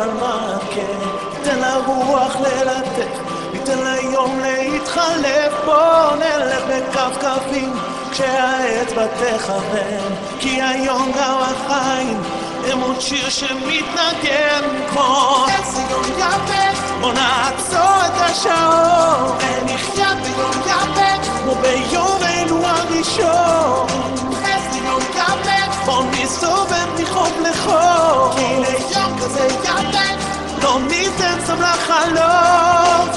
על מכה, ניתן לרוח ללטף, ניתן ליום להתחלף, בוא נלך בכפכפים כשהאצבע תכוון, כי היום גם החיים הם עוד שיר שמתנגן כמו איזה יום יפה, בוא נעצור את השעון ונחיה ביום יפה כמו ביומנו הראשון. איזה יום יפה, בוא נסתובב מחוף לחוף, כי ליום כזה יפה לא ניתן סתם לחלום.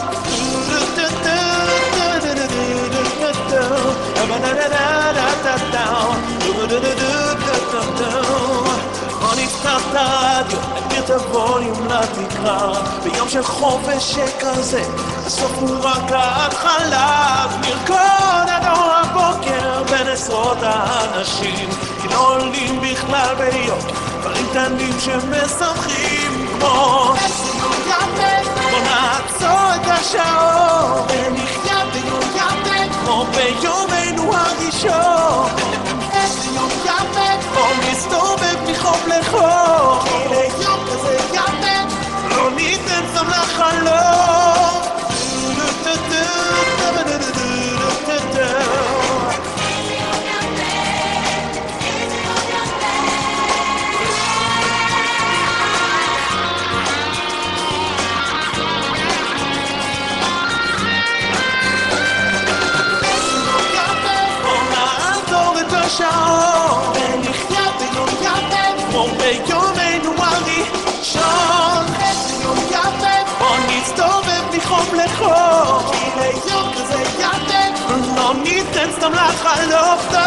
בוא נפתח את הרדיו, נגביר את הווליום לתקרה, ביום של חופש שכזה, הסוף הוא רק ההתחלה. נרקוד עד אור הבוקר בין עשרות האנשים, כי לא עולים בכלל ביום דברים קטנים שמשמחים כמו איזה יום יפה, בוא נעצור את השעון ונחיה ביום יפה כמו ביומנו הראשון. איזה יום יפה, בוא נסתובב מחוף לחוף, כי ליום כזה יפה לא ניתן סתם לחלום. ונחיה ביום יפה כמו ביומנו הראשון. איזה יום יפה, בוא נסתובב מחוף לחוף, כי ליום כזה יפה לא ניתן סתם לחלוף טוב.